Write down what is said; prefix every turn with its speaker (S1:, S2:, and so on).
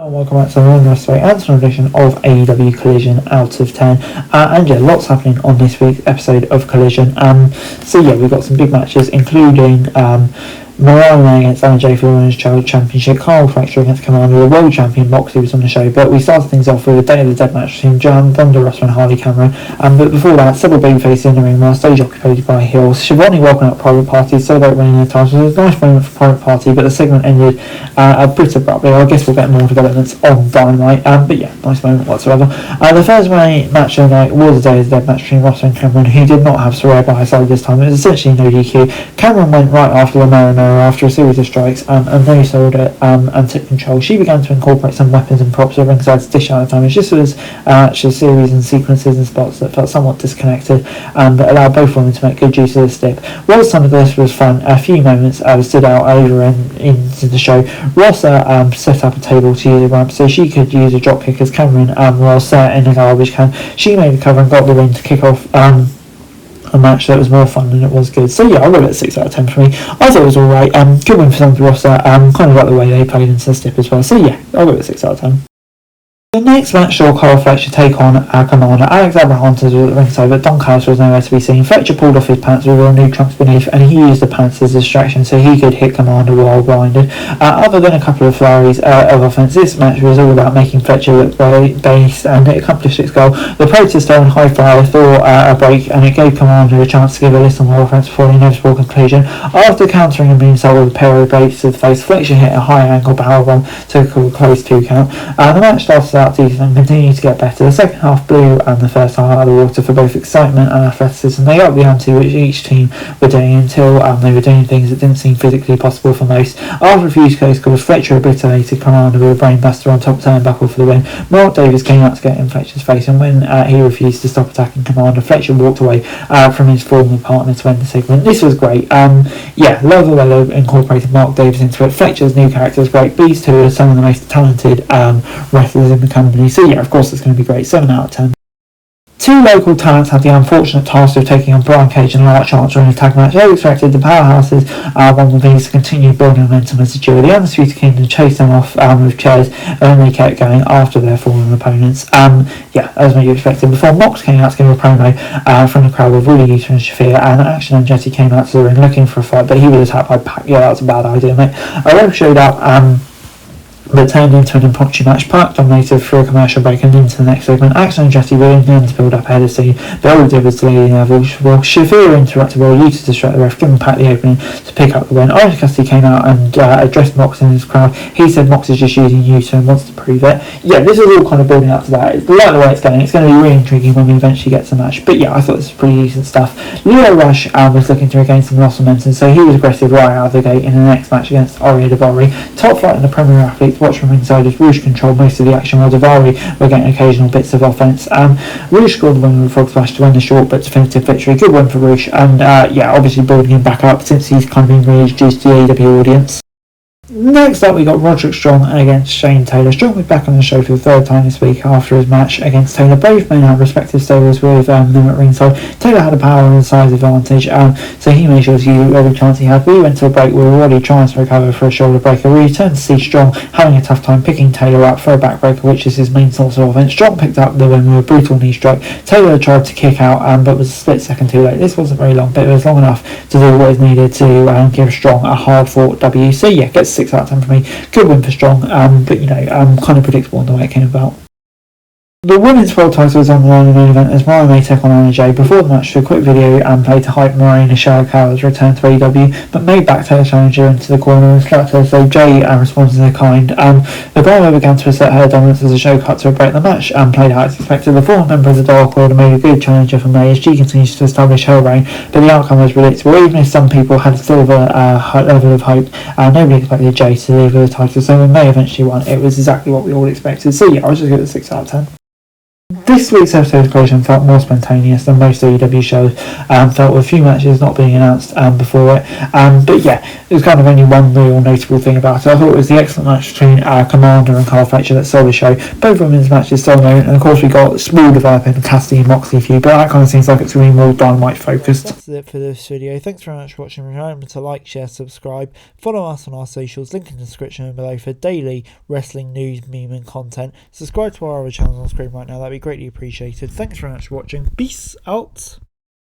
S1: Welcome back to another edition of AEW Collision Out of 10. And yeah, lots happening on this week's episode of Collision. So yeah, we've got some big matches, including Morale against AJ for the Women's Championship, Kyle Fletcher against Commander, the World Champion Moxley was on the show, but we started things off with a Day of the Dead match between John Thunder Rosa and Harley Cameron. But before that, several babyfaces in the ring while stage occupied by Hills. Shivani welcoming out Private Party, celebrate winning their titles. It was a nice moment for Private Party, but the segment ended a bit abruptly. I guess we'll get more developments on Dynamite, but yeah, nice moment whatsoever. The first match of the night was a Day of the Dead match between Rosa and Cameron, who did not have Saraya by her side this time. It was essentially no DQ. Cameron went right after the Marinara after a series of strikes, and they sold it and took control. She began to incorporate some weapons and props at ringside to dish out of damage. This was actually a series and sequences and spots that felt somewhat disconnected, but allowed both women to make good use of the stip. While some of this was fun, a few moments stood out over into the show. Rosa set up a table to use a ramp so she could use a drop kick as Cameron was set in a garbage can. She made the cover and got the win to kick off a match that was more fun than it was good. So yeah, I'll give it a 6 out of 10 for me. I thought it was alright. Good win for Thunder Rosa. Kind of like the way they played into the stip as well. So yeah, I'll give it a 6 out of 10. The next match saw Kyle Fletcher take on Commander. Alex Abrahantes was at the ringside, but Don Callis was nowhere to be seen. Fletcher pulled off his pants with real new trunks beneath, and he used the pants as a distraction so he could hit Commander while blinded. Other than a couple of flurries of offense, this match was all about making Fletcher look based, and it accomplished its goal. The protester and high flyer thought a break, and it gave Commander a chance to give a little more offense before the inevitable conclusion. After countering a moonsault with a pair of blades to the face, Fletcher hit a high angle powerbomb to a close 2 count. The match started out decent and continued to get better. The second half blew and the first half out of the water for both excitement and athleticism. They upped the ante which each team were doing until they were doing things that didn't seem physically possible for most. After a few close calls, Fletcher obliterated Commander with a brainbuster on top turnbuckle for the win. Mark Davis came out to get in Fletcher's face, and when he refused to stop attacking Commander, Fletcher walked away from his former partner to end the segment. This was great. Yeah, love the way they incorporated Mark Davis into it. Fletcher's new character is great. These two are some of the most talented wrestlers in the company. So yeah, of course it's going to be great. 7 out of 10. Two local talents had the unfortunate task of taking on Brian Cage and Larch Archer in a tag match. As expected, the powerhouses won the these to continue building momentum as a duo. The Undisputed Kingdom chased them off with chairs, and then they kept going after their fallen opponents. Yeah, as you expected. Before Mox came out to give a promo from the crowd with Rudy Eater and Shafir, and Action and Jesse came out to the ring looking for a fight, but he was attacked by Pac. Yeah, that was a bad idea, mate. Ref showed up but turned into an impromptu match. Park dominated through a commercial break and into the next segment. Axel and Jesse were in to build up ahead of steam, but all they did was delay the inevitable. Shafir interrupted while used to distract the ref, giving Pat the opening to pick up the win. Orange Cassidy came out and addressed Mox in his crowd. He said Mox is just using Utah and wants to prove it. Yeah, this is all kind of building up to that. It's like the way it's going. It's going to be really intriguing when we eventually get to the match. But yeah, I thought this was pretty decent stuff. Leo Rush was looking to regain some lost momentum, so he was aggressive right out of the gate in the next match against Aria Davari. Top flight in the Premier Athletes. Watch from ringside as Rouge controlled most of the action while Davari were getting occasional bits of offense. Rouge scored the win with a frog splash to win the short but definitive victory. Good win for Rouge, and yeah, obviously building him back up since he's kind of been reintroduced to the AEW audience. Next up, we got Roderick Strong against Shane Taylor. Strong was back on the show for the third time this week after his match against Taylor. Both men had respective stables with them at ringside. Taylor had a power and size advantage, so he made sure to use every chance he had. We went to a break. We were already trying to recover for a shoulder breaker. We returned to see Strong having a tough time picking Taylor up for a backbreaker, which is his main source of offense. Strong picked up the win with a brutal knee strike. Taylor tried to kick out, but was a split second too late. This wasn't very long, but it was long enough to do what is needed to give Strong a hard-fought W. So yeah, gets 6 out of 10 for me. Good win for Strong, but you know, kind of predictable in the way it came about. The women's world title was on the line in the main event as Mariah May took on Anna Jay. Before the match, a quick video played to hype Marina Shawakawa's return to AEW, but May backed her challenger into the corner and slapped her, so Jay responded in kind. The Brahma began to assert her dominance as the show cut to a break. The match played out as expected. The former member of the Dark Order made a good challenger for May as she continues to establish her reign, but the outcome was predictable. Even if some people had still a level of hope, nobody expected Jay to leave with the title, so when May eventually won, it was exactly what we all expected. So yeah, I was just give it a 6 out of 10. This week's episode of Collision felt more spontaneous than most AEW shows, felt with a few matches not being announced before it, but yeah, there's kind of only one real notable thing about it. I thought it was the excellent match between Commander and Carl Fletcher that sold the show. Both women's matches sold known, and of course we got small developing Cassidy and Moxley feud, but that kind of seems like it's really more Dynamite focused.
S2: That's it for this video. Thanks very much for watching. Remember to like, share, subscribe, follow us on our socials, link in the description below for daily wrestling news, meme and content. Subscribe to our other channels on screen right now, that'd be greatly appreciated. Thanks very much for watching. Peace out.